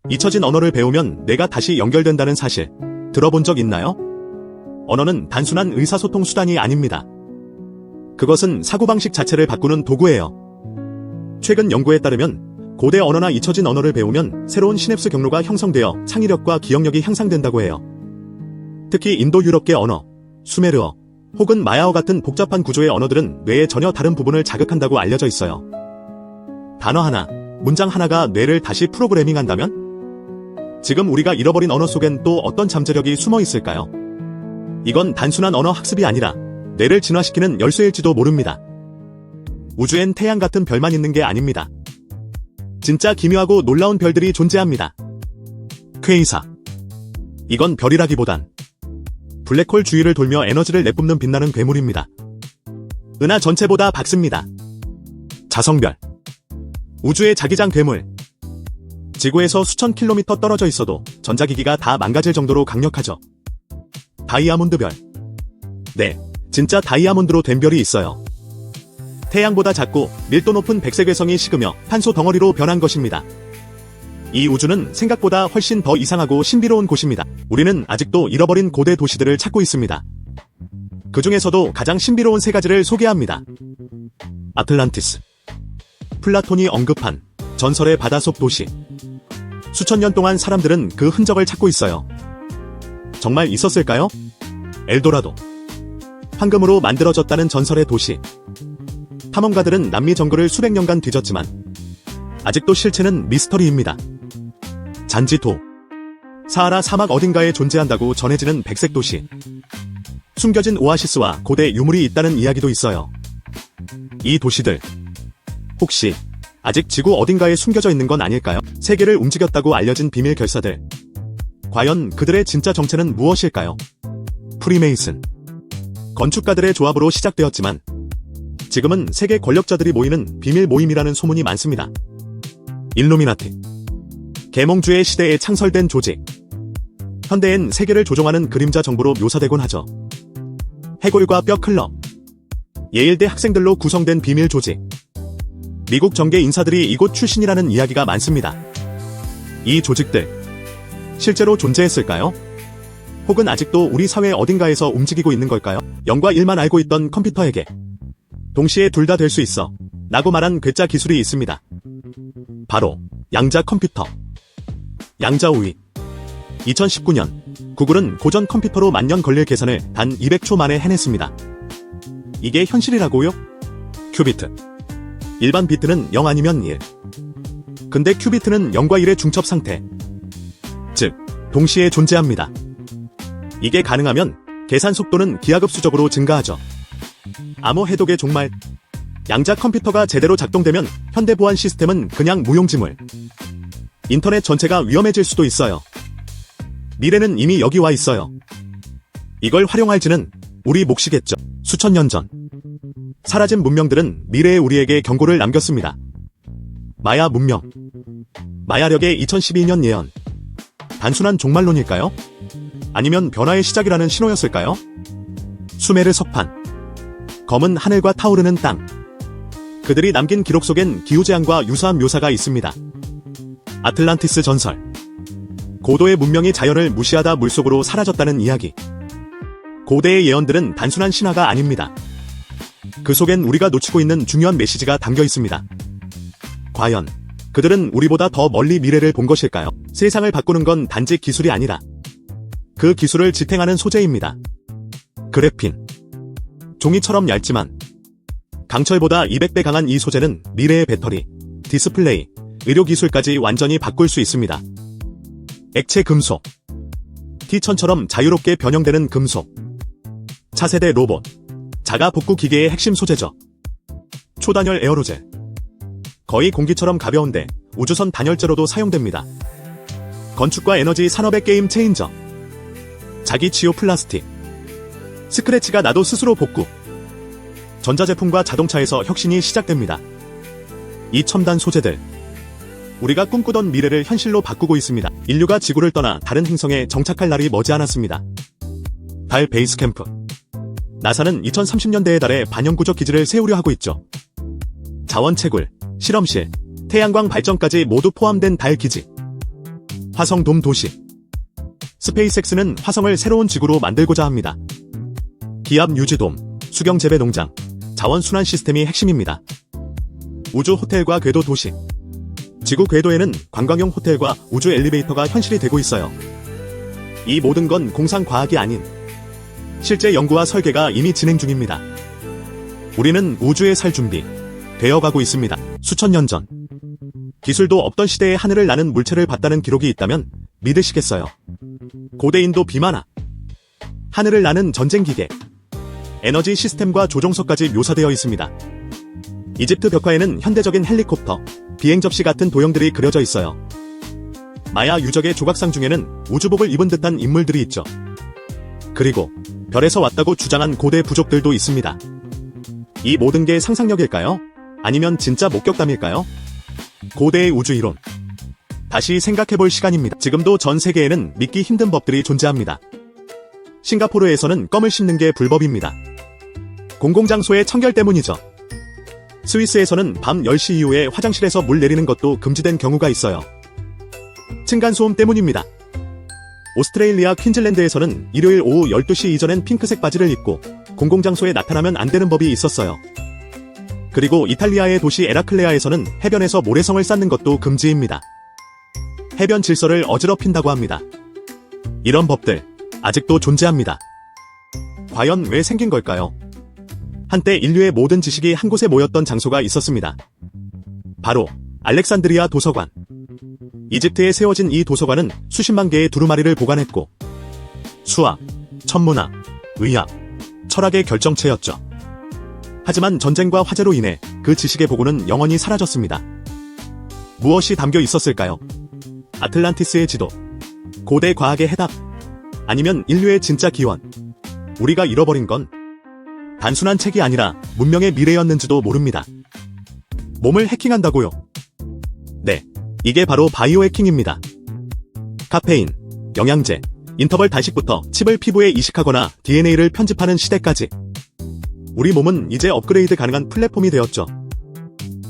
잊혀진 언어를 배우면 뇌가 다시 연결된다는 사실 들어본 적 있나요? 언어는 단순한 의사소통 수단이 아닙니다. 그것은 사고방식 자체를 바꾸는 도구예요. 최근 연구에 따르면 고대 언어나 잊혀진 언어를 배우면 새로운 시냅스 경로가 형성되어 창의력과 기억력이 향상된다고 해요. 특히 인도 유럽계 언어, 수메르어, 혹은 마야어 같은 복잡한 구조의 언어들은 뇌의 전혀 다른 부분을 자극한다고 알려져 있어요. 단어 하나, 문장 하나가 뇌를 다시 프로그래밍한다면? 지금 우리가 잃어버린 언어 속엔 또 어떤 잠재력이 숨어 있을까요? 이건 단순한 언어 학습이 아니라 뇌를 진화시키는 열쇠일지도 모릅니다. 우주엔 태양 같은 별만 있는 게 아닙니다. 진짜 기묘하고 놀라운 별들이 존재합니다. 퀘이사. 이건 별이라기보단 블랙홀 주위를 돌며 에너지를 내뿜는 빛나는 괴물입니다. 은하 전체보다 밝습니다. 자성별. 우주의 자기장 괴물. 지구에서 수천 킬로미터 떨어져 있어도 전자기기가 다 망가질 정도로 강력하죠. 다이아몬드별. 네, 진짜 다이아몬드로 된 별이 있어요. 태양보다 작고 밀도 높은 백색 외성이 식으며 탄소 덩어리로 변한 것입니다. 이 우주는 생각보다 훨씬 더 이상하고 신비로운 곳입니다. 우리는 아직도 잃어버린 고대 도시들을 찾고 있습니다. 그 중에서도 가장 신비로운 세 가지를 소개합니다. 아틀란티스. 플라톤이 언급한 전설의 바다속 도시. 수천 년 동안 사람들은 그 흔적을 찾고 있어요. 정말 있었을까요? 엘도라도. 황금으로 만들어졌다는 전설의 도시. 탐험가들은 남미 정글을 수백 년간 뒤졌지만 아직도 실체는 미스터리입니다. 잔지도. 사하라 사막 어딘가에 존재한다고 전해지는 백색 도시. 숨겨진 오아시스와 고대 유물이 있다는 이야기도 있어요. 이 도시들 혹시 아직 지구 어딘가에 숨겨져 있는 건 아닐까요? 세계를 움직였다고 알려진 비밀 결사들. 과연 그들의 진짜 정체는 무엇일까요? 프리메이슨. 건축가들의 조합으로 시작되었지만 지금은 세계 권력자들이 모이는 비밀 모임이라는 소문이 많습니다. 일루미나티. 계몽주의 시대에 창설된 조직. 현대엔 세계를 조종하는 그림자 정부로 묘사되곤 하죠. 해골과 뼈 클럽. 예일대 학생들로 구성된 비밀 조직. 미국 정계 인사들이 이곳 출신이라는 이야기가 많습니다. 이 조직들 실제로 존재했을까요? 혹은 아직도 우리 사회 어딘가에서 움직이고 있는 걸까요? 0과 1만 알고 있던 컴퓨터에게 동시에 둘 다 될 수 있어 라고 말한 괴짜 기술이 있습니다. 바로 양자 컴퓨터. 양자 우위. 2019년 구글은 고전 컴퓨터로 만년 걸릴 계산을 단 200초 만에 해냈습니다. 이게 현실이라고요? 큐비트. 일반 비트는 0 아니면 1. 근데 큐비트는 0과 1의 중첩 상태. 즉, 동시에 존재합니다. 이게 가능하면 계산 속도는 기하급수적으로 증가하죠. 암호 해독의 종말. 양자 컴퓨터가 제대로 작동되면 현대 보안 시스템은 그냥 무용지물. 인터넷 전체가 위험해질 수도 있어요. 미래는 이미 여기 와 있어요. 이걸 활용할지는 우리 몫이겠죠. 수천 년 전 사라진 문명들은 미래의 우리에게 경고를 남겼습니다. 마야 문명. 마야력의 2012년 예언. 단순한 종말론일까요? 아니면 변화의 시작이라는 신호였을까요? 수메르 석판. 검은 하늘과 타오르는 땅. 그들이 남긴 기록 속엔 기후재앙과 유사한 묘사가 있습니다. 아틀란티스 전설. 고도의 문명이 자연을 무시하다 물속으로 사라졌다는 이야기. 고대의 예언들은 단순한 신화가 아닙니다. 그 속엔 우리가 놓치고 있는 중요한 메시지가 담겨 있습니다. 과연 그들은 우리보다 더 멀리 미래를 본 것일까요? 세상을 바꾸는 건 단지 기술이 아니라 그 기술을 지탱하는 소재입니다. 그래핀. 종이처럼 얇지만 강철보다 200배 강한 이 소재는 미래의 배터리, 디스플레이, 의료기술까지 완전히 바꿀 수 있습니다. 액체 금속. 티천처럼 자유롭게 변형되는 금속. 차세대 로봇. 자가 복구 기계의 핵심 소재죠. 초단열 에어로젤. 거의 공기처럼 가벼운데 우주선 단열재로도 사용됩니다. 건축과 에너지 산업의 게임 체인저. 자기 치유 플라스틱. 스크래치가 나도 스스로 복구. 전자제품과 자동차에서 혁신이 시작됩니다. 이 첨단 소재들. 우리가 꿈꾸던 미래를 현실로 바꾸고 있습니다. 인류가 지구를 떠나 다른 행성에 정착할 날이 머지않았습니다. 달 베이스 캠프. 나사는 2030년대에 달에 반영구적 기지를 세우려 하고 있죠. 자원 채굴, 실험실, 태양광 발전까지 모두 포함된 달 기지. 화성돔 도시. 스페이스X는 화성을 새로운 지구로 만들고자 합니다. 기압 유지돔, 수경 재배 농장, 자원 순환 시스템이 핵심입니다. 우주 호텔과 궤도 도시. 지구 궤도에는 관광용 호텔과 우주 엘리베이터가 현실이 되고 있어요. 이 모든 건 공상 과학이 아닌 실제 연구와 설계가 이미 진행 중입니다. 우리는 우주에 살 준비 되어가고 있습니다. 수천 년 전 기술도 없던 시대에 하늘을 나는 물체를 봤다는 기록이 있다면 믿으시겠어요? 고대 인도 비만화, 하늘을 나는 전쟁 기계, 에너지 시스템과 조종석까지 묘사되어 있습니다. 이집트 벽화에는 현대적인 헬리콥터, 비행 접시 같은 도형들이 그려져 있어요. 마야 유적의 조각상 중에는 우주복을 입은 듯한 인물들이 있죠. 그리고 별에서 왔다고 주장한 고대 부족들도 있습니다. 이 모든 게 상상력일까요? 아니면 진짜 목격담일까요? 고대의 우주 이론. 다시 생각해볼 시간입니다. 지금도 전 세계에는 믿기 힘든 법들이 존재합니다. 싱가포르에서는 껌을 씹는 게 불법입니다. 공공장소의 청결 때문이죠. 스위스에서는 밤 10시 이후에 화장실에서 물 내리는 것도 금지된 경우가 있어요. 층간소음 때문입니다. 오스트레일리아 퀸즐랜드에서는 일요일 오후 12시 이전엔 핑크색 바지를 입고 공공장소에 나타나면 안 되는 법이 있었어요. 그리고 이탈리아의 도시 에라클레아에서는 해변에서 모래성을 쌓는 것도 금지입니다. 해변 질서를 어지럽힌다고 합니다. 이런 법들 아직도 존재합니다. 과연 왜 생긴 걸까요? 한때 인류의 모든 지식이 한 곳에 모였던 장소가 있었습니다. 바로 알렉산드리아 도서관. 이집트에 세워진 이 도서관은 수십만 개의 두루마리를 보관했고 수학, 천문학, 의학, 철학의 결정체였죠. 하지만 전쟁과 화재로 인해 그 지식의 보고는 영원히 사라졌습니다. 무엇이 담겨 있었을까요? 아틀란티스의 지도, 고대 과학의 해답, 아니면 인류의 진짜 기원. 우리가 잃어버린 건 단순한 책이 아니라 문명의 미래였는지도 모릅니다. 몸을 해킹한다고요? 네, 이게 바로 바이오 해킹입니다. 카페인, 영양제, 인터벌 단식부터 칩을 피부에 이식하거나 DNA를 편집하는 시대까지 우리 몸은 이제 업그레이드 가능한 플랫폼이 되었죠.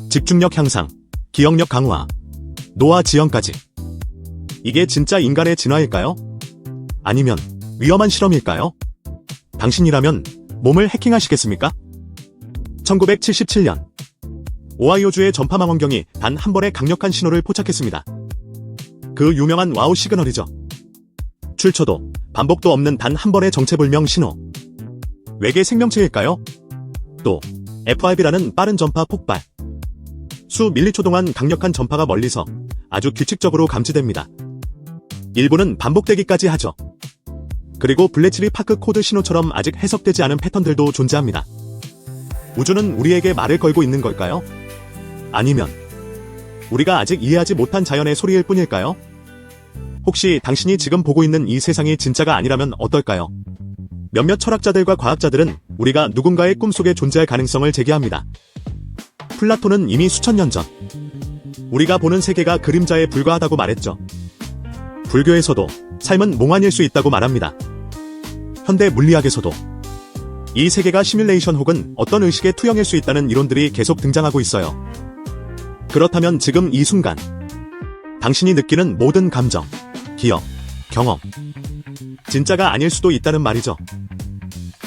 집중력 향상, 기억력 강화, 노화 지연까지. 이게 진짜 인간의 진화일까요? 아니면 위험한 실험일까요? 당신이라면 몸을 해킹하시겠습니까? 1977년 오하이오주의 전파망원경이 단 한 번의 강력한 신호를 포착했습니다. 그 유명한 와우 시그널이죠. 출처도 반복도 없는 단 한 번의 정체불명 신호. 외계 생명체일까요? 또 FRB라는 빠른 전파 폭발. 수 밀리초 동안 강력한 전파가 멀리서 아주 규칙적으로 감지됩니다. 일부는 반복되기까지 하죠. 그리고 블레츠리 파크 코드 신호처럼 아직 해석되지 않은 패턴들도 존재합니다. 우주는 우리에게 말을 걸고 있는 걸까요? 아니면 우리가 아직 이해하지 못한 자연의 소리일 뿐일까요? 혹시 당신이 지금 보고 있는 이 세상이 진짜가 아니라면 어떨까요? 몇몇 철학자들과 과학자들은 우리가 누군가의 꿈속에 존재할 가능성을 제기합니다. 플라톤은 이미 수천 년 전 우리가 보는 세계가 그림자에 불과하다고 말했죠. 불교에서도 삶은 몽환일 수 있다고 말합니다. 현대 물리학에서도 이 세계가 시뮬레이션 혹은 어떤 의식의 투영일 수 있다는 이론들이 계속 등장하고 있어요. 그렇다면 지금 이 순간 당신이 느끼는 모든 감정, 기억, 경험 진짜가 아닐 수도 있다는 말이죠.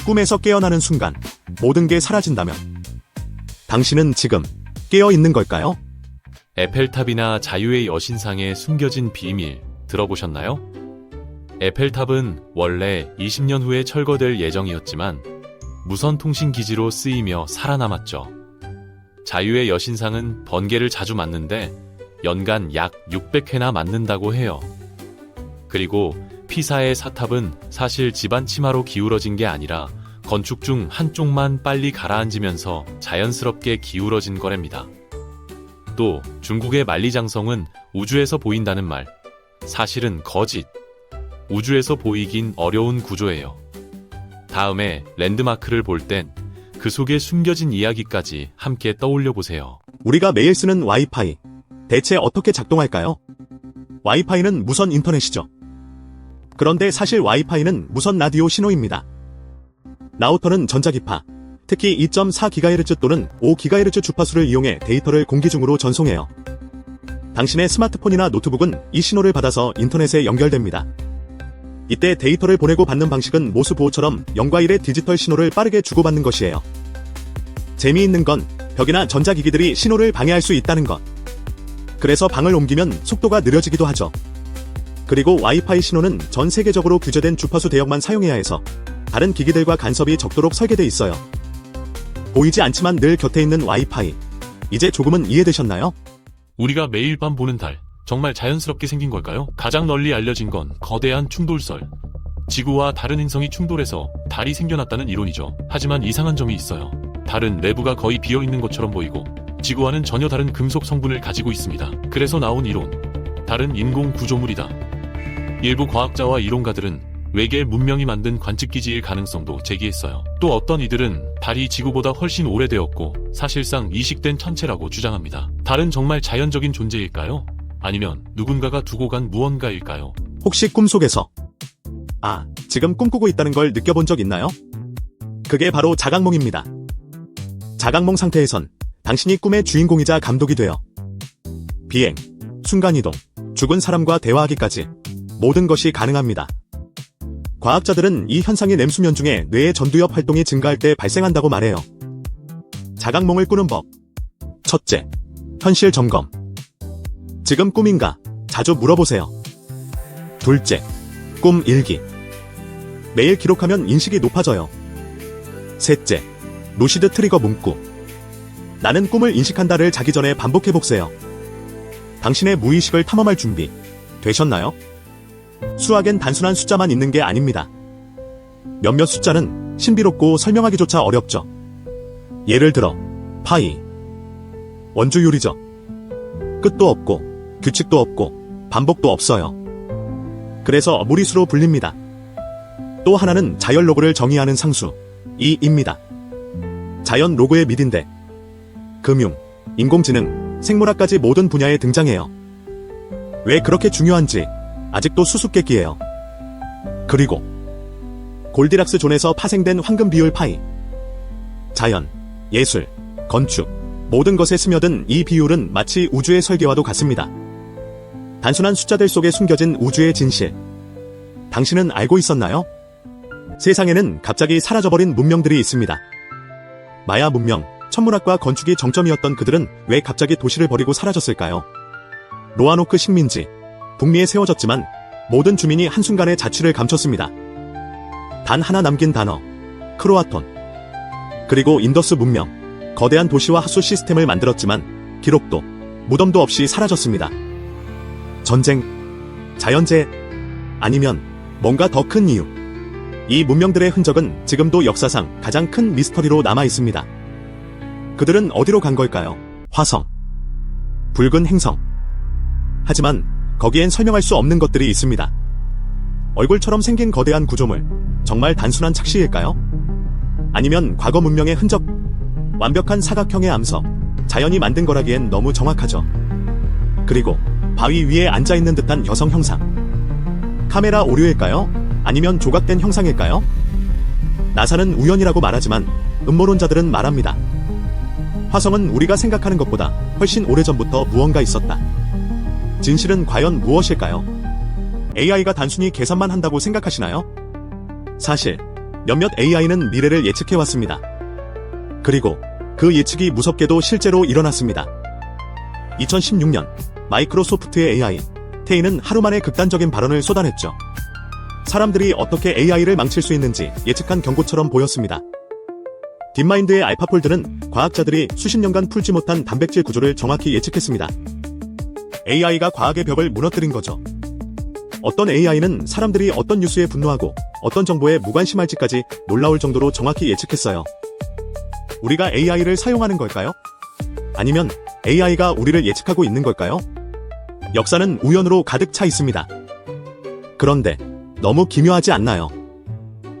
꿈에서 깨어나는 순간 모든 게 사라진다면 당신은 지금 깨어 있는 걸까요? 에펠탑이나 자유의 여신상에 숨겨진 비밀 들어보셨나요? 에펠탑은 원래 20년 후에 철거될 예정이었지만 무선 통신 기지로 쓰이며 살아남았죠. 자유의 여신상은 번개를 자주 맞는데 연간 약 600회나 맞는다고 해요. 그리고 피사의 사탑은 사실 집안 치마로 기울어진 게 아니라 건축 중 한쪽만 빨리 가라앉으면서 자연스럽게 기울어진 거랍니다. 또 중국의 만리장성은 우주에서 보인다는 말, 사실은 거짓. 우주에서 보이긴 어려운 구조예요. 다음에 랜드마크를 볼 땐 그 속에 숨겨진 이야기까지 함께 떠올려 보세요. 우리가 매일 쓰는 와이파이, 대체 어떻게 작동할까요? 와이파이는 무선 인터넷이죠. 그런데 사실 와이파이는 무선 라디오 신호입니다. 라우터는 전자기파, 특히 2.4GHz 또는 5GHz 주파수를 이용해 데이터를 공기 중으로 전송해요. 당신의 스마트폰이나 노트북은 이 신호를 받아서 인터넷에 연결됩니다. 이때 데이터를 보내고 받는 방식은 모스 보호처럼 0과 1의 디지털 신호를 빠르게 주고받는 것이에요. 재미있는 건 벽이나 전자기기들이 신호를 방해할 수 있다는 것. 그래서 방을 옮기면 속도가 느려지기도 하죠. 그리고 와이파이 신호는 전 세계적으로 규제된 주파수 대역만 사용해야 해서 다른 기기들과 간섭이 적도록 설계돼 있어요. 보이지 않지만 늘 곁에 있는 와이파이. 이제 조금은 이해되셨나요? 우리가 매일 밤 보는 달, 정말 자연스럽게 생긴 걸까요? 가장 널리 알려진 건 거대한 충돌설. 지구와 다른 행성이 충돌해서 달이 생겨났다는 이론이죠. 하지만 이상한 점이 있어요. 달은 내부가 거의 비어있는 것처럼 보이고 지구와는 전혀 다른 금속 성분을 가지고 있습니다. 그래서 나온 이론, 달은 인공 구조물이다. 일부 과학자와 이론가들은 외계 문명이 만든 관측기지일 가능성도 제기했어요. 또 어떤 이들은 달이 지구보다 훨씬 오래되었고 사실상 이식된 천체라고 주장합니다. 달은 정말 자연적인 존재일까요? 아니면 누군가가 두고 간 무언가일까요? 혹시 꿈속에서 지금 꿈꾸고 있다는 걸 느껴본 적 있나요? 그게 바로 자각몽입니다. 자각몽 상태에선 당신이 꿈의 주인공이자 감독이 되어 비행, 순간이동, 죽은 사람과 대화하기까지 모든 것이 가능합니다. 과학자들은 이 현상이 렘 수면 중에 뇌의 전두엽 활동이 증가할 때 발생한다고 말해요. 자각몽을 꾸는 법. 첫째, 현실 점검. 지금 꿈인가? 자주 물어보세요. 둘째, 꿈 일기. 매일 기록하면 인식이 높아져요. 셋째, 루시드 트리거 문구. 나는 꿈을 인식한다를 자기 전에 반복해보세요. 당신의 무의식을 탐험할 준비 되셨나요? 수학엔 단순한 숫자만 있는 게 아닙니다. 몇몇 숫자는 신비롭고 설명하기조차 어렵죠. 예를 들어 파이. 원주율이죠. 끝도 없고 규칙도 없고 반복도 없어요. 그래서 무리수로 불립니다. 또 하나는 자연 로그를 정의하는 상수, 이입니다. 자연 로그의 밑인데 금융, 인공지능, 생물학까지 모든 분야에 등장해요. 왜 그렇게 중요한지 아직도 수수께끼예요. 그리고 골디락스 존에서 파생된 황금 비율 파이. 자연, 예술, 건축, 모든 것에 스며든 이 비율은 마치 우주의 설계와도 같습니다. 단순한 숫자들 속에 숨겨진 우주의 진실. 당신은 알고 있었나요? 세상에는 갑자기 사라져버린 문명들이 있습니다. 마야 문명, 천문학과 건축이 정점이었던 그들은 왜 갑자기 도시를 버리고 사라졌을까요? 로아노크 식민지, 북미에 세워졌지만 모든 주민이 한순간에 자취를 감췄습니다. 단 하나 남긴 단어, 크로아톤. 그리고 인더스 문명, 거대한 도시와 하수 시스템을 만들었지만 기록도, 무덤도 없이 사라졌습니다. 전쟁, 자연재해, 아니면 뭔가 더 큰 이유. 이 문명들의 흔적은 지금도 역사상 가장 큰 미스터리로 남아 있습니다. 그들은 어디로 간 걸까요? 화성, 붉은 행성. 하지만 거기엔 설명할 수 없는 것들이 있습니다. 얼굴처럼 생긴 거대한 구조물, 정말 단순한 착시일까요? 아니면 과거 문명의 흔적, 완벽한 사각형의 암석, 자연이 만든 거라기엔 너무 정확하죠. 그리고 바위 위에 앉아있는 듯한 여성 형상. 카메라 오류일까요? 아니면 조각된 형상일까요? 나사는 우연이라고 말하지만 음모론자들은 말합니다. 화성은 우리가 생각하는 것보다 훨씬 오래전부터 무언가 있었다. 진실은 과연 무엇일까요? AI가 단순히 계산만 한다고 생각하시나요? 사실 몇몇 AI는 미래를 예측해왔습니다. 그리고 그 예측이 무섭게도 실제로 일어났습니다. 2016년 마이크로소프트의 AI, 테이는 하루 만에 극단적인 발언을 쏟아냈죠. 사람들이 어떻게 AI를 망칠 수 있는지 예측한 경고처럼 보였습니다. 딥마인드의 알파폴드는 과학자들이 수십 년간 풀지 못한 단백질 구조를 정확히 예측했습니다. AI가 과학의 벽을 무너뜨린 거죠. 어떤 AI는 사람들이 어떤 뉴스에 분노하고 어떤 정보에 무관심할지까지 놀라울 정도로 정확히 예측했어요. 우리가 AI를 사용하는 걸까요? 아니면 AI가 우리를 예측하고 있는 걸까요? 역사는 우연으로 가득 차 있습니다. 그런데 너무 기묘하지 않나요?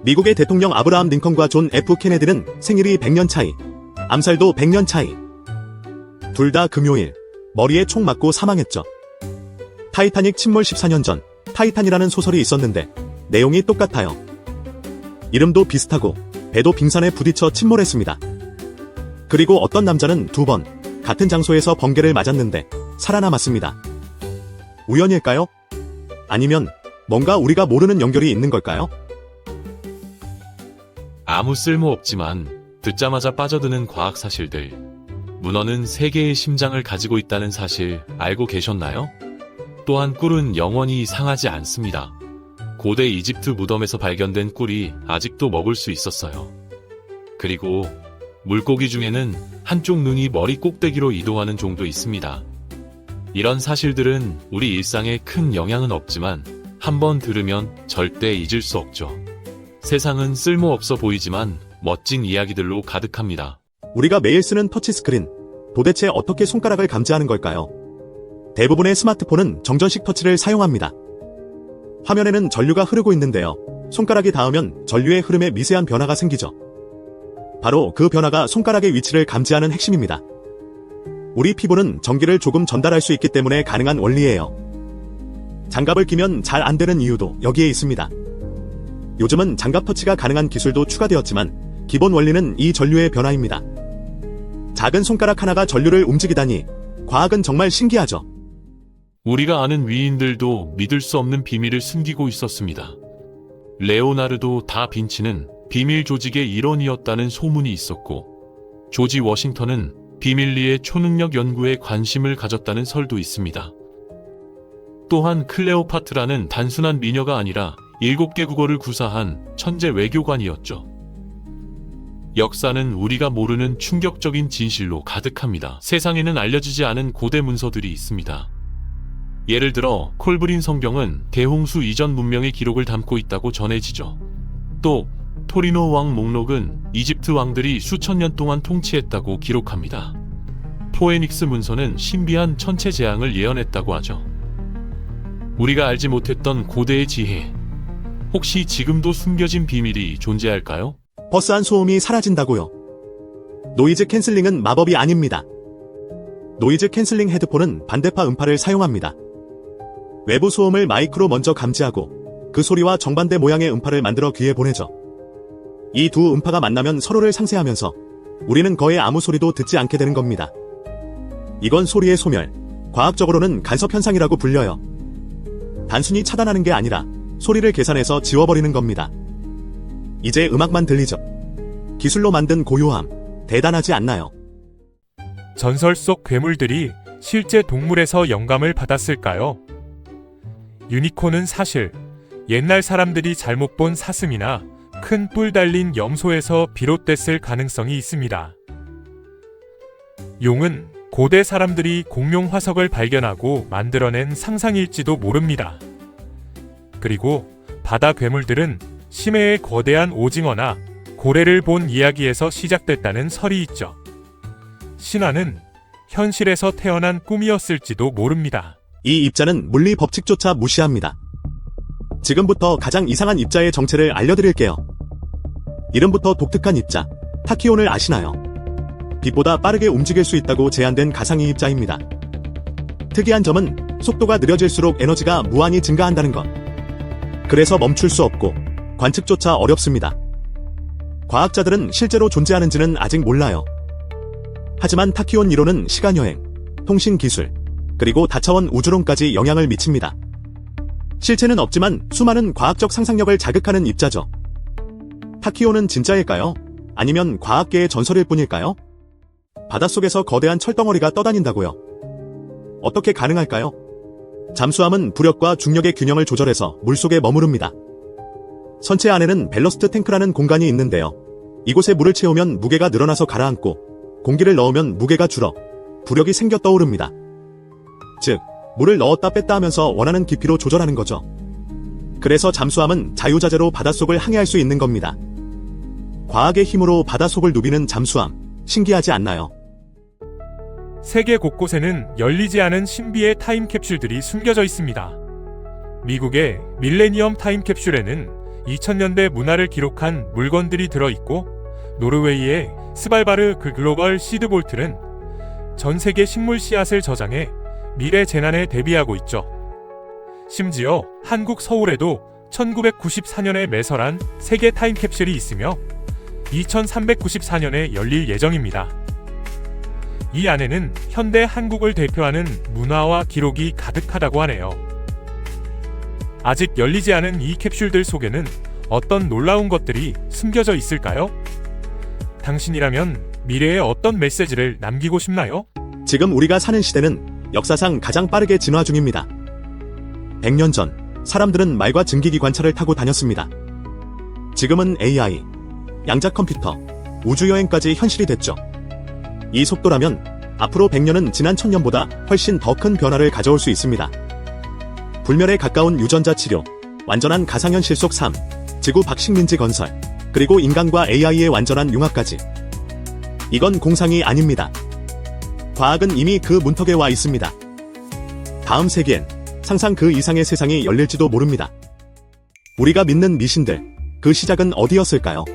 미국의 대통령 아브라함 링컨과 존 F 케네디는 생일이 100년 차이, 암살도 100년 차이. 둘 다 금요일, 머리에 총 맞고 사망했죠. 타이타닉 침몰 14년 전, 타이탄이라는 소설이 있었는데 내용이 똑같아요. 이름도 비슷하고 배도 빙산에 부딪혀 침몰했습니다. 그리고 어떤 남자는 2번 같은 장소에서 번개를 맞았는데 살아남았습니다. 우연일까요? 아니면 뭔가 우리가 모르는 연결이 있는 걸까요? 아무 쓸모 없지만 듣자마자 빠져드는 과학 사실들. 문어는 3개의 심장을 가지고 있다는 사실 알고 계셨나요? 또한 꿀은 영원히 상하지 않습니다. 고대 이집트 무덤에서 발견된 꿀이 아직도 먹을 수 있었어요. 그리고 물고기 중에는 한쪽 눈이 머리 꼭대기로 이동하는 종도 있습니다. 이런 사실들은 우리 일상에 큰 영향은 없지만 한번 들으면 절대 잊을 수 없죠. 세상은 쓸모없어 보이지만 멋진 이야기들로 가득합니다. 우리가 매일 쓰는 터치스크린, 도대체 어떻게 손가락을 감지하는 걸까요? 대부분의 스마트폰은 정전식 터치를 사용합니다. 화면에는 전류가 흐르고 있는데요. 손가락이 닿으면 전류의 흐름에 미세한 변화가 생기죠. 바로 그 변화가 손가락의 위치를 감지하는 핵심입니다. 우리 피부는 전기를 조금 전달할 수 있기 때문에 가능한 원리예요. 장갑을 끼면 잘 안 되는 이유도 여기에 있습니다. 요즘은 장갑 터치가 가능한 기술도 추가되었지만 기본 원리는 이 전류의 변화입니다. 작은 손가락 하나가 전류를 움직이다니 과학은 정말 신기하죠. 우리가 아는 위인들도 믿을 수 없는 비밀을 숨기고 있었습니다. 레오나르도 다빈치는 비밀 조직의 일원이었다는 소문이 있었고, 조지 워싱턴은 비밀리에 초능력 연구에 관심을 가졌다는 설도 있습니다. 또한 클레오파트라는 단순한 미녀가 아니라 7개 국어를 구사한 천재 외교관이었죠. 역사는 우리가 모르는 충격적인 진실로 가득합니다. 세상에는 알려지지 않은 고대 문서들이 있습니다. 예를 들어 콜브린 성경은 대홍수 이전 문명의 기록을 담고 있다고 전해지죠. 또 토리노 왕 목록은 이집트 왕들이 수천 년 동안 통치했다고 기록합니다. 포에닉스 문서는 신비한 천체 재앙을 예언했다고 하죠. 우리가 알지 못했던 고대의 지혜, 혹시 지금도 숨겨진 비밀이 존재할까요? 버스안 소음이 사라진다고요. 노이즈 캔슬링은 마법이 아닙니다. 노이즈 캔슬링 헤드폰은 반대파 음파를 사용합니다. 외부 소음을 마이크로 먼저 감지하고 그 소리와 정반대 모양의 음파를 만들어 귀에 보내죠. 이 두 음파가 만나면 서로를 상쇄하면서 우리는 거의 아무 소리도 듣지 않게 되는 겁니다. 이건 소리의 소멸, 과학적으로는 간섭현상이라고 불려요. 단순히 차단하는 게 아니라 소리를 계산해서 지워버리는 겁니다. 이제 음악만 들리죠. 기술로 만든 고요함, 대단하지 않나요? 전설 속 괴물들이 실제 동물에서 영감을 받았을까요? 유니콘은 사실 옛날 사람들이 잘못 본 사슴이나 큰 뿔 달린 염소에서 비롯됐을 가능성이 있습니다. 용은 고대 사람들이 공룡 화석을 발견하고 만들어낸 상상일지도 모릅니다. 그리고 바다 괴물들은 심해의 거대한 오징어나 고래를 본 이야기에서 시작됐다는 설이 있죠. 신화는 현실에서 태어난 꿈이었을지도 모릅니다. 이 입자는 물리 법칙조차 무시합니다. 지금부터 가장 이상한 입자의 정체를 알려드릴게요. 이름부터 독특한 입자, 타키온을 아시나요? 빛보다 빠르게 움직일 수 있다고 제안된 가상의 입자입니다. 특이한 점은 속도가 느려질수록 에너지가 무한히 증가한다는 것. 그래서 멈출 수 없고 관측조차 어렵습니다. 과학자들은 실제로 존재하는지는 아직 몰라요. 하지만 타키온 이론은 시간여행, 통신기술, 그리고 다차원 우주론까지 영향을 미칩니다. 실체는 없지만 수많은 과학적 상상력을 자극하는 입자죠. 타키온은 진짜일까요? 아니면 과학계의 전설일 뿐일까요? 바닷속에서 거대한 철덩어리가 떠다닌다고요. 어떻게 가능할까요? 잠수함은 부력과 중력의 균형을 조절해서 물속에 머무릅니다. 선체 안에는 밸러스트 탱크라는 공간이 있는데요. 이곳에 물을 채우면 무게가 늘어나서 가라앉고 공기를 넣으면 무게가 줄어 부력이 생겨 떠오릅니다. 즉, 물을 넣었다 뺐다 하면서 원하는 깊이로 조절하는 거죠. 그래서 잠수함은 자유자재로 바닷속을 항해할 수 있는 겁니다. 과학의 힘으로 바닷속을 누비는 잠수함, 신기하지 않나요? 세계 곳곳에는 열리지 않은 신비의 타임캡슐들이 숨겨져 있습니다. 미국의 밀레니엄 타임캡슐에는 2000년대 문화를 기록한 물건들이 들어있고, 노르웨이의 스발바르 글로벌 시드볼트는 전 세계 식물 씨앗을 저장해 미래 재난에 대비하고 있죠. 심지어 한국 서울에도 1994년에 매설한 세계 타임캡슐이 있으며 2394년에 열릴 예정입니다. 이 안에는 현대 한국을 대표하는 문화와 기록이 가득하다고 하네요. 아직 열리지 않은 이 캡슐들 속에는 어떤 놀라운 것들이 숨겨져 있을까요? 당신이라면 미래에 어떤 메시지를 남기고 싶나요? 지금 우리가 사는 시대는 역사상 가장 빠르게 진화 중입니다. 100년 전, 사람들은 말과 증기기관차를 타고 다녔습니다. 지금은 AI, 양자 컴퓨터, 우주여행까지 현실이 됐죠. 이 속도라면 앞으로 100년은 지난 1000년보다 훨씬 더 큰 변화를 가져올 수 있습니다. 불멸에 가까운 유전자 치료, 완전한 가상현실 속 삶, 지구 박식민지 건설, 그리고 인간과 AI의 완전한 융합까지. 이건 공상이 아닙니다. 과학은 이미 그 문턱에 와 있습니다. 다음 세기엔 상상 그 이상의 세상이 열릴지도 모릅니다. 우리가 믿는 미신들, 그 시작은 어디였을까요?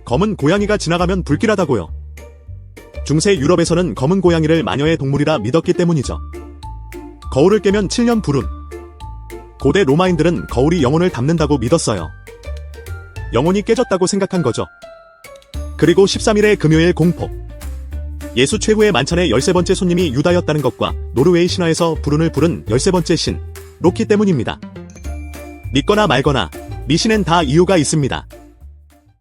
검은 고양이가 지나가면 불길하다고요. 중세 유럽에서는 검은 고양이를 마녀의 동물이라 믿었기 때문이죠. 거울을 깨면 7년 불운. 고대 로마인들은 거울이 영혼을 담는다고 믿었어요. 영혼이 깨졌다고 생각한 거죠. 그리고 13일의 금요일 공포. 예수 최후의 만찬의 13번째 손님이 유다였다는 것과 노르웨이 신화에서 불운을 부른 13번째 신, 로키 때문입니다. 믿거나 말거나, 미신엔 다 이유가 있습니다.